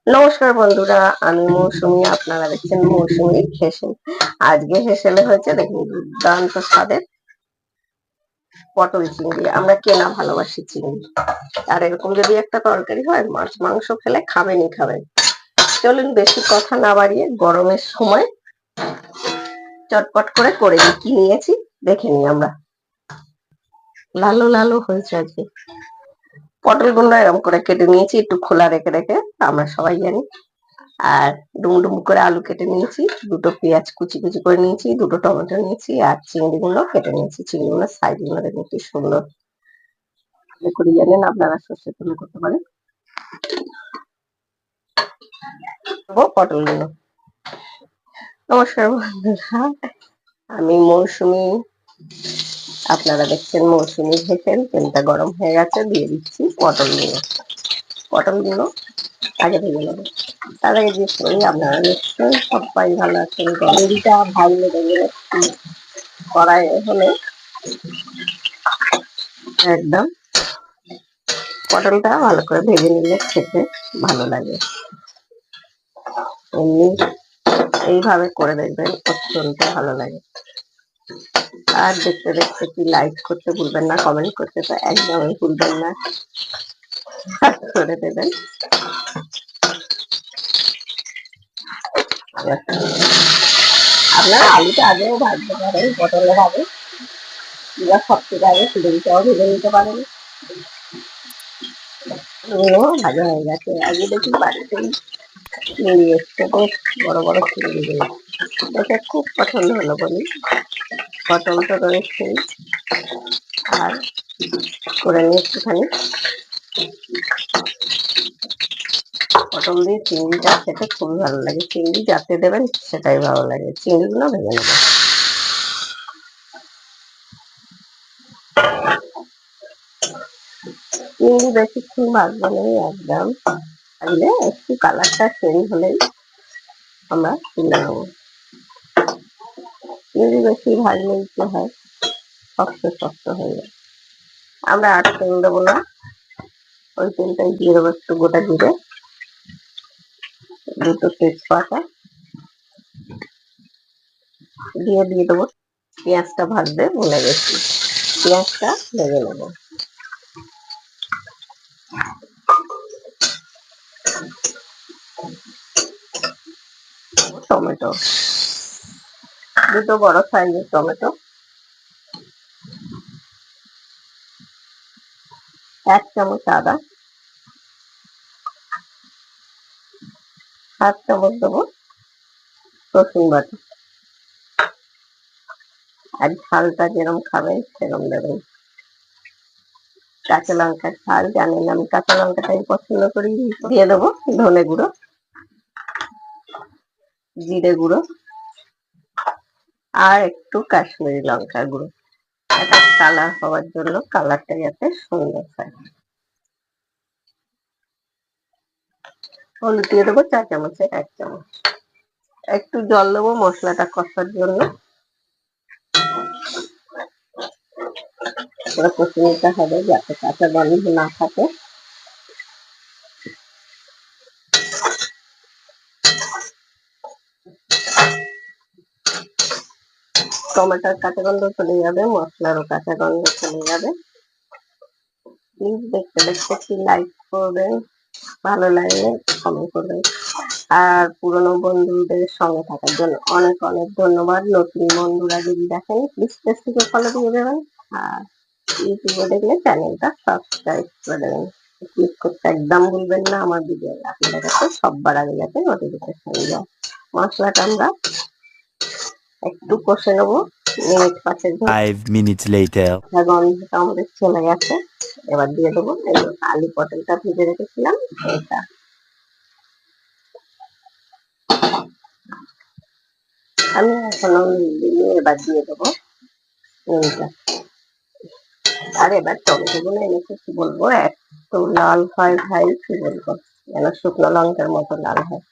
নমস্কার বন্ধুরা, আমি মৌসুমী। আপনারা দেখছেন মৌসুমী হেসেল। আজকে হেসেলে হয়েছে দেখুন দুর্দান্ত স্বাদের পটল চিংড়ি। আমরা কেনা ভালোবাসি চিংড়ি, আর এরকম যদি একটা তরকারি হয়, মাছ মাংস খেলে খাবেনই খাবেন। চলুন বেশি কথা না বাড়িয়ে গরমের সময় চটপট করে নিই। কি নিয়েছি দেখে নিই আমরা। লালু লালু হয়েছে আজকে পটলগুলো। এরকম করে কেটে নিয়েছি, একটু খোলা রেখে রেখে, আমরা সবাই জানি। আর ডুমডুম করে আলু কেটে নিয়েছি, দুটো পেঁয়াজ কুচি কুচি করে নিয়েছি, দুটো টমেটো নিয়েছি, আর চিংড়িগুলো কেটে নিয়েছি। চিংড়িগুলো সাইড গুলো দেখুন কি সুন্দর করে, জানেন আপনারা সর্ষে তেল করতে পারেন। পটলগুলো। নমস্কার বন্ধুরা, আমি মৌসুমী। আপনারা দেখছেন মৌসুমী হেসেল। তেলটা গরম হয়ে গেছে, দিয়ে দিচ্ছি পটলগুলো। পটলগুলো আগে ভেজে নেবো। তার আগে যে করি, আপনারা নিশ্চয়ই সবাই ভালো আছেন। চিংড়িটা ভাজলে দেখবেন কড়াই হলে একদম পটলটা ভালো করে ভেজে নিলে খেতে ভালো লাগে। এমনি এইভাবে করে দেখবেন অত্যন্ত ভালো লাগে। আর দেখতে দেখতে কি লাইক করতে ভুলবেন না, কমেন্ট করতে তো একদমই ভুলবেন না, করে দেবেন। আপনারা আলুটা আগেও ভাজতে পারেন, পটলের আগে, কিংবা সব থেকে আগে চিংড়িটাও ভেজে নিতে পারেন। ভাজা হয়ে গেছে। আগে দেখি বাড়িতেই চিংড়ি এসছে, বেশ বড় বড় চিংড়িগুলো দেখে খুব পছন্দ হলো বলি। পটল তো রয়েছেই, আর করে নিয়ে একটুখানি পটল দিয়ে চিংড়িটা খেতে খুবই ভালো লাগে। চিংড়ি যাতে দেবেন সেটাই ভালো লাগে। চিংড়িগুলো ভেজে নেব। চিংড়ি বেশিক্ষণ ভাজবো না, একদম ভাজলে একটু কালারটা চেঞ্জ হলেই আমরা তুলে নেবো। চিংড়ি বেশি ভাজলেই কি হয়, শক্ত শক্ত হয়ে যায়। আমরা আর তেল দেবো না, ওই তেলটাই দিয়ে দেবো একটু গোটা জিরে, দুটো তেজপাতা দিয়ে দেবো। পেঁয়াজটা ভাজতে ভুলে গেছি, পেঁয়াজটা ভেজে নেবো। টমেটো, দুটো বড় সাইজের টমেটো, 1 চামচ আদা, 7 চামচ দেবো রসুন বাটা। আর ঝালটা যেরকম খাবেন সেরকম দেবেন। কাঁচা লঙ্কার ঝাল জানেন আমি কাঁচা লঙ্কাটাই পছন্দ করি। দিয়ে দেবো ধনে গুঁড়ো, জিরে গুঁড়ো, আর একটু কাশ্মীরি লঙ্কার গুঁড়ো, একটা কালার হওয়ার জন্য, কালারটা যাতে সুন্দর হয়। হলুদ দিয়ে দেবো 4 চামচের 1 চামচ। একটু জল দেবো মশলাটা কষার জন্য, কষে নিতে হবে যাতে কাঁচা গন্ধ না থাকে। টমেটোর কাঁচা গন্ধ চলে যাবে, মশলারও কাঁচা গন্ধ চলে যাবে। প্লিজ দেখতে দেখতে একটু লাইক করবেন, ভালো লাগলে কমেন্ট করবেন। আর পুরনো বন্ধুদের সঙ্গে থাকার জন্য অনেক অনেক ধন্যবাদ। নতুন বন্ধুরা যদি দেখেন প্লিজ পেজটিকে ফলো দিয়ে দেবেন, আর ইউটিউবে দেখলে চ্যানেলটা সাবস্ক্রাইব করে দেবেন। ক্লিক করতে একদম ভুলবেন না, আমার ভিডিও আপনাদের কাছে সবার আগে যাতে নোটিফিকেশন যায়। মশলাটা আমরা একটু কষে নেবো, মিনিট 5 minutes later. গন্ধটা আমাদের চলে গেছে। এবার দিয়ে দেবো আলু পটলটা ভেজে রেখেছিলাম এটা। আমি এখনো দিয়ে এবার দিয়ে দেবো নুনটা। আর এবার টমেটো গুলো এনেছে কি বলবো, এত লাল হয় ভাই কি বলবো, যেন শুকনো লঙ্কার মতো লাল হয়।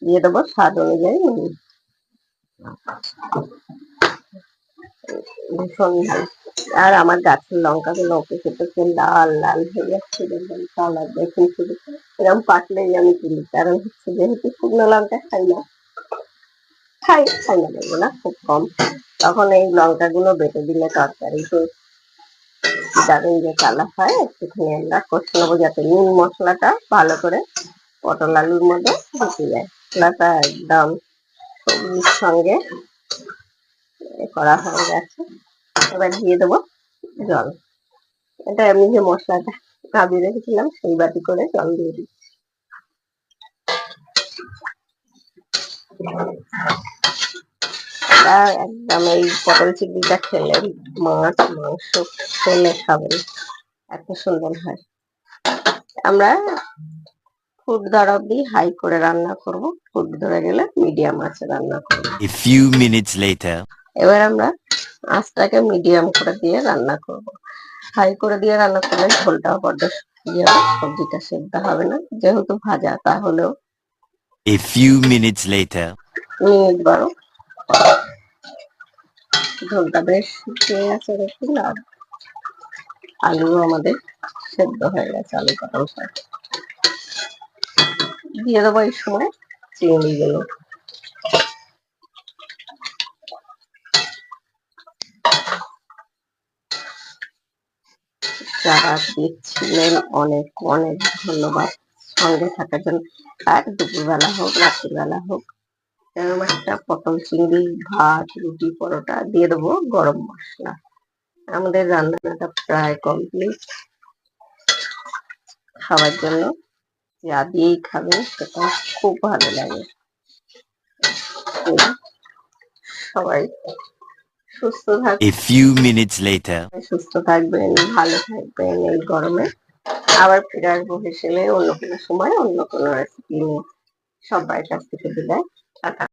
দিয়ে দেবো স্বাদ অনুযায়ী নুন। ভীষণ ভালো। আর আমার গাছের লঙ্কাগুলো ওকে লাল লাল হয়ে যাচ্ছে, দেখবেন কালার দেখুন শুধু। এরকম পাকলেই আমি কিনি, কারণ হচ্ছে যেহেতু শুকনো লঙ্কা খাই না বলবো না, খুব কম। তখন এই লঙ্কাগুলো বেটে দিলে তরকারি দারুণ যে কালার হয়, একটুখানি আমরা কষে নেবো যাতে নুন মশলাটা ভালো করে পটল আলুর মধ্যে ঢুকে যায়। মশলাটা একদম সবজির সঙ্গে করা হয়ে গেছে। এবার দিয়ে দেবো জল। এটা আমি যে মশলাটা ভাবিয়ে রেখেছিলাম সেই বাটি করে জল দিয়ে দিই। একদম এই পটল চিংড়িটা খেলে মাছ মাংস খেলে খাবেন, এত সুন্দর হয়। আমরা ফুট ধরা অব্দি হাই করে রান্না করব, ফুট ধরে গেলে মিডিয়াম আঁচে রান্না করব। A few minutes later. এবার আমরা আঁচটাকে মিডিয়াম করে দিয়ে রান্না করব। হাই করে দিয়ে রান্না করলে ঝোলটাও বড্ড শুকিয়ে যাবে, সবজিটা সেদ্ধ হবে না, যেহেতু ভাজা তাহলেও। A few minutes later. Minute 12 ঝোলটা বেশ শুকিয়ে গেছে দেখুন, আর আলু আমাদের সেদ্ধ হয়ে গেছে, আলু পটল শাক দিয়ে দেবো এই সময় চিংড়িগুলো। যারা দেখছিলেন অনেক অনেক ধন্যবাদ সঙ্গে থাকার জন্য। আর দুপুরবেলা হোক রাত্রিবেলা হোক এরকম একটা পটল চিংড়ি ভাত রুটি পরোটা দিয়ে দেবো গরম মশলা। আমাদের রান্নাটা প্রায় কমপ্লিট। খাওয়ার জন্য যা দিয়েই খাবেন সেটা খুব ভালো লাগে। সবাই সুস্থ A few minutes later. থাকবেন, ভালো থাকবেন এই গরমে। আবার ফিরে আসবো হেসেলে অন্য কোনো সময় অন্য কোনো রেসিপি নিয়ে। সবাই কাছ থেকে বিদায়, টাটা।